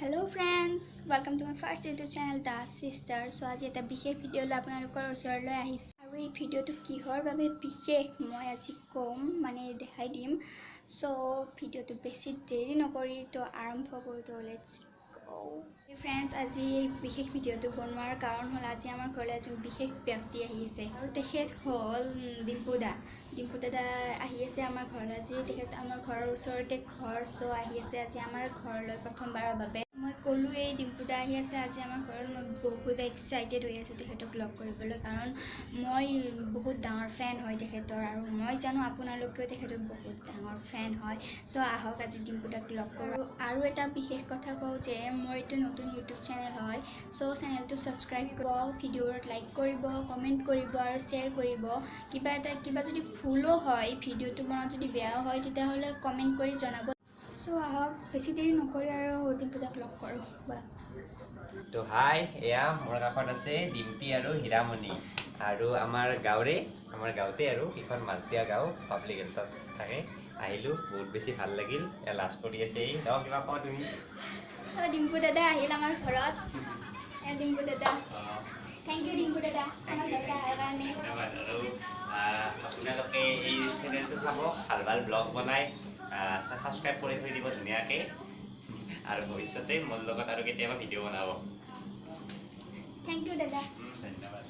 Hello friends, welcome to my first YouTube channel The Sister. So আজি এটা বিশেষ video লৈ আপোনালোকৰ ওচৰলৈ আহিছো আৰু এই ভিডিওটো কিহৰ বাবে বিশেষ মই আজি কম মানে দেখাই দিম। সো ভিডিওটো বেছি দেৰি নকৰি তো আৰম্ভ কৰো। তো লেটস গো। ফ্ৰেন্ডস, আজি এই বিশেষ ভিডিওটো বনোৱাৰ কাৰণ হ'ল আজি আমাৰ ঘৰলৈ এজন বিশেষ ব্যক্তি আহি আছে আৰু তেখেত হ'ল ডিম্পু দাদা আহি আছে আমাৰ ঘৰলৈ। আজি তেখেত আমাৰ ঘৰৰ ওচৰতে ঘৰ, সো আহি আছে আজি আমাৰ ঘৰলৈ প্ৰথমবাৰৰ বাবে। মই ক'লো এই ডিম্পু দা আহি আছে আজি আমাৰ ঘৰত। মই বহুত এক্সাইটেড হৈ আছোঁ তেখেতক লগ কৰিবলৈ, কাৰণ মই বহুত ডাঙৰ ফেন হয় তেখেতৰ আৰু মই জানো আপোনালোকেও তেখেতৰ বহুত ডাঙৰ ফেন হয়। সো আহক আজি ডিম্পু দাক লগ কৰোঁ। আৰু এটা বিশেষ কথা কওঁ যে মোৰ এইটো নতুন ইউটিউব চেনেল হয়। সো চেনেলটো ছাবস্ক্ৰাইব কৰিব, ভিডিঅ'ত লাইক কৰিব, কমেণ্ট কৰিব আৰু শ্বেয়াৰ কৰিব। কিবা যদি ভুলো হয়, ভিডিঅ'টো বনাত যদি বেয়াও হয়, তেতিয়াহ'লে কমেণ্ট কৰি জনাব। সো আহক বেছি দেৰি নকৰি আৰু ডিম্পু দাক লগ কৰোঁ। তো হাই, এয়া মোৰ কাষত আছে ডিম্পী আৰু হীৰামণি আৰু আমাৰ গাঁৱতে আৰু এখন মাছদিয়া গাঁও পাব্লিক হেল্থত থাকে। আহিলোঁ, বহুত বেছি ভাল লাগিল। লাজ কৰি আছে এই কিবা কোৱা তুমি। সো ডিম্পু দাদা আহিল আমাৰ ঘৰত। ডিম্পু দাদা, থেংক ইউ ডিম্পু দাদা আমাৰ ঘৰত অহাৰ কাৰণে। ধন্যবাদ। আৰু আপোনালোকে এই চেনেলটো চাব, ভাল ব্লগ বনাই ছাবস্ক্ৰাইব কৰি থৈ দিব ধুনীয়াকৈ। আৰু ভৱিষ্যতে মোৰ লগত আৰু কেতিয়াবা ভিডিঅ' বনাব। থেংক ইউ দাদা। ধন্যবাদ।